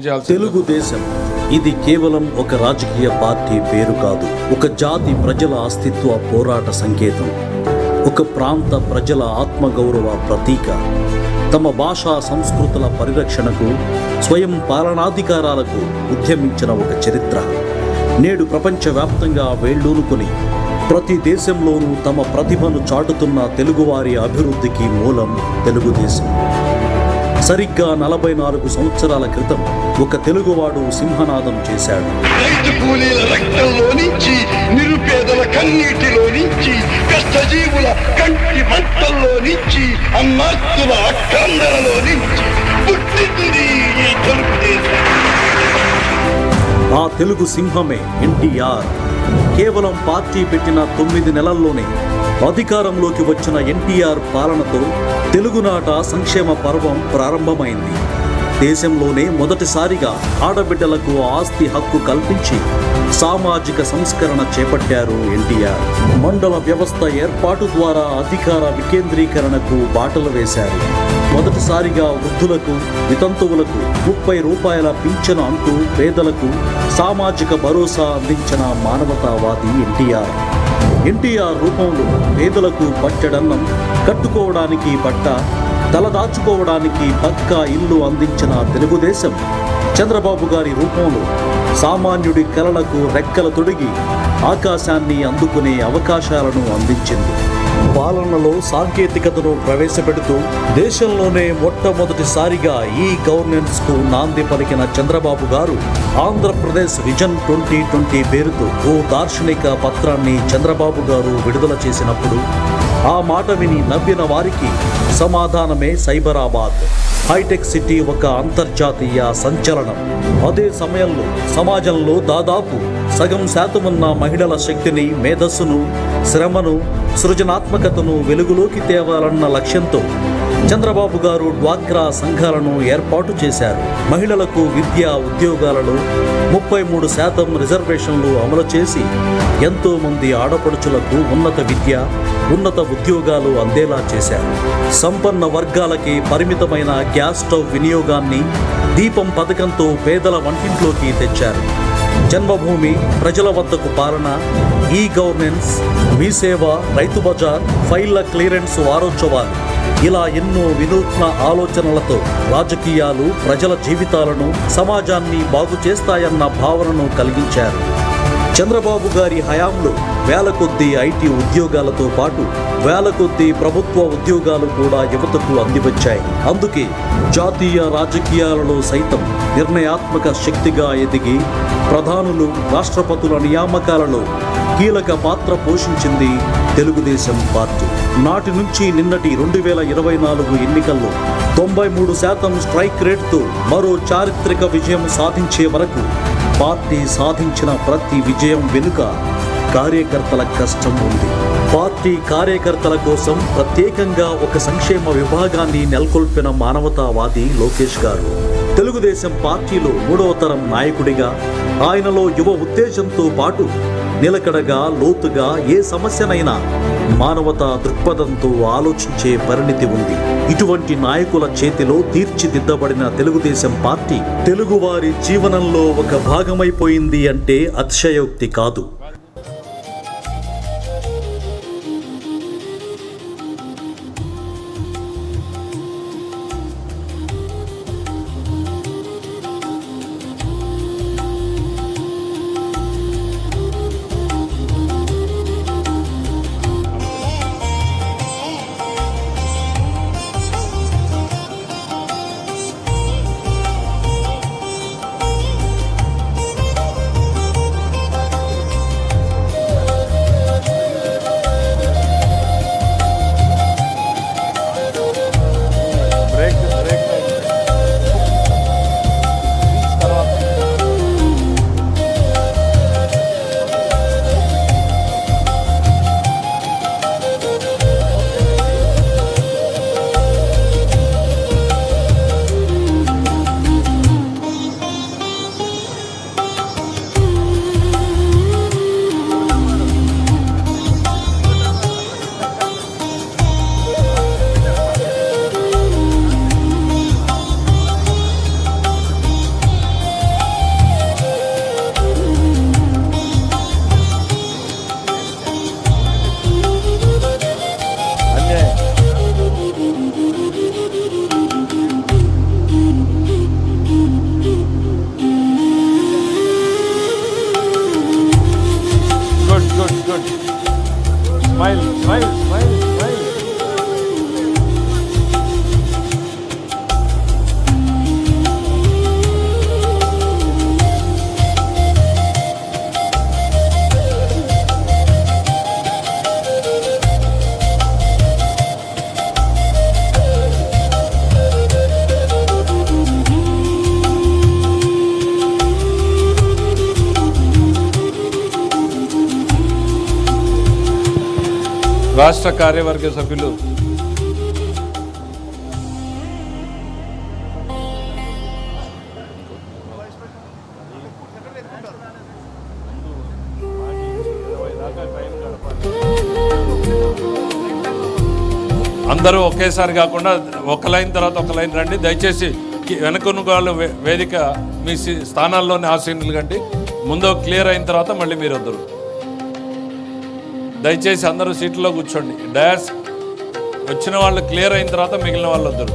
తెలుగుదేశం ఇది కేవలం ఒక రాజకీయ పార్టీ పేరు కాదు. ఒక జాతి ప్రజల అస్తిత్వ పోరాట సంకేతం. ఒక ప్రాంత ప్రజల ఆత్మగౌరవ ప్రతీక. తమ భాషా సంస్కృతుల పరిరక్షణకు, స్వయం పాలనాధికారాలకు ఉద్యమించిన ఒక చరిత్ర. నేడు ప్రపంచవ్యాప్తంగా వేళ్ళూనుకుని ప్రతి దేశంలోనూ తమ ప్రతిభను చాటుతున్న తెలుగువారి అభివృద్ధికి మూలం తెలుగుదేశం. సరిగ్గా 44 సంవత్సరాల క్రితం ఒక తెలుగువాడు సింహనాదం చేశాడు. రైతు కూలీల రక్తంలో నుంచి, నిరుపేదల కన్నీటిలో నుంచి, కష్టజీవుల కంటి మంటల్లో నుంచి, అన్నార్తుల అక్రందనలో నుంచి పుట్టింది ఈ తెలుగుదేశం. ఆ తెలుగు సింహమే ఎన్టీఆర్. కేవలం పార్టీ పెట్టిన 9 నెలల్లోనే అధికారంలోకి వచ్చిన ఎన్టీఆర్ పాలనతో తెలుగునాట సంక్షేమ పర్వం ప్రారంభమైంది. దేశంలోనే మొదటిసారిగా ఆడబిడ్డలకు ఆస్తి హక్కు కల్పించి సామాజిక సంస్కరణ చేపట్టారు ఎన్టీఆర్. మండల వ్యవస్థ ఏర్పాటు ద్వారా అధికార వికేంద్రీకరణకు బాటలు వేశారు. మొదటిసారిగా వృద్ధులకు, వితంతువులకు 30 రూపాయల పింఛను అంటూ పేదలకు సామాజిక భరోసా అందించిన మానవతావాది ఎన్టీఆర్. ఎన్టీఆర్ రూపంలో పేదలకు పట్టెడన్నం, కట్టుకోవడానికి బట్ట, తలదాచుకోవడానికి పక్కా ఇల్లు అందించిన తెలుగుదేశం చంద్రబాబు గారి రూపంలో సామాన్యుడి కలలకు రెక్కలు తొడిగి ఆకాశాన్ని అందుకునే అవకాశాలను అందించింది. పాలనలో సాంకేతికతను ప్రవేశపెడుతూ దేశంలోనే మొట్టమొదటిసారిగా ఈ గవర్నెన్స్ కు నాంది పలికిన చంద్రబాబు గారు ఆంధ్రప్రదేశ్ విజన్ 2020 పేరుతో ఓ దార్శనిక పత్రాన్ని చంద్రబాబు గారు విడుదల చేసినప్పుడు ఆ మాట విని నవ్విన వారికి సమాధానమే సైబరాబాద్. హైటెక్ సిటీ ఒక అంతర్జాతీయ సంచలనం. అదే సమయంలో సమాజంలో దాదాపు సగం శాతమున్న మహిళల శక్తిని, మేధస్సును, శ్రమను, సృజనాత్మకతను వెలుగులోకి తేవాలన్న లక్ష్యంతో చంద్రబాబు గారు డ్వాక్రా సంఘాలను ఏర్పాటు చేశారు. మహిళలకు విద్యా ఉద్యోగాలలో 33% రిజర్వేషన్లు అమలు చేసి ఎంతో మంది ఆడపడుచులకు ఉన్నత విద్య, ఉన్నత ఉద్యోగాలు అందేలా చేశారు. సంపన్న వర్గాలకి పరిమితమైన గ్యాస్ స్టవ్ వినియోగాన్ని దీపం పథకంతో పేదల వంటింట్లోకి తెచ్చారు. జన్మభూమి, ప్రజల వద్దకు పాలన, ఈ గవర్నెన్స్, మీ సేవ, రైతు బజార్, ఫైళ్ల క్లియరెన్స్ వారోత్సవాలు, ఇలా ఎన్నో వినూత్న ఆలోచనలతో రాజకీయాలు ప్రజల జీవితాలను, సమాజాన్ని బాగు చేస్తాయన్న భావనను కలిగించారు. చంద్రబాబు గారి హయాంలో వేల కొద్దీ ఐటీ ఉద్యోగాలతో పాటు వేల కొద్దీ ప్రభుత్వ ఉద్యోగాలు కూడా యువతకు అందివచ్చాయి. అందుకే జాతీయ రాజకీయాలలో సైతం నిర్ణయాత్మక శక్తిగా ఎదిగి ప్రధానులు, రాష్ట్రపతుల నియామకాలలో కీలక పాత్ర పోషించింది తెలుగుదేశం పార్టీ. నాటి నుంచి నిన్నటి 2024 ఎన్నికల్లో 93% స్ట్రైక్ రేటుతో మరో చారిత్రక విజయం సాధించే వరకు పార్టీ సాధించిన ప్రతి విజయం వెనుక కార్యకర్తల కష్టం ఉంది. పార్టీ కార్యకర్తల కోసం ప్రత్యేకంగా ఒక సంక్షేమ విభాగాన్ని నెలకొల్పిన మానవతావాది లోకేష్ గారు తెలుగుదేశం పార్టీలో 3వ తరం నాయకుడిగా ఆయనలో యువ ఉత్తేజంతో పాటు నిలకడగా, లోతుగా ఏ సమస్యనైనా మానవతా దృక్పథంతో ఆలోచించే పరిణితి ఉంది. ఇటువంటి నాయకుల చేతిలో తీర్చిదిద్దబడిన తెలుగుదేశం పార్టీ తెలుగువారి జీవనంలో ఒక భాగమైపోయింది అంటే అతిశయోక్తి కాదు. రాష్ట్ర కార్యవర్గ సభ్యులు అందరూ ఒకేసారి కాకుండా ఒక లైన్ తర్వాత ఒక లైన్ రండి. దయచేసి వెనకనుగాలు వేదిక మీ స్థానాల్లోనే ఆసీనులు కండి. ముందు క్లియర్ అయిన తర్వాత మళ్ళీ మీరు వద్దరు. దయచేసి అందరూ సీట్లో కూర్చోండి. డయాస్ వచ్చిన వాళ్ళు క్లియర్ అయిన తర్వాత మిగిలిన వాళ్ళు వద్దరు.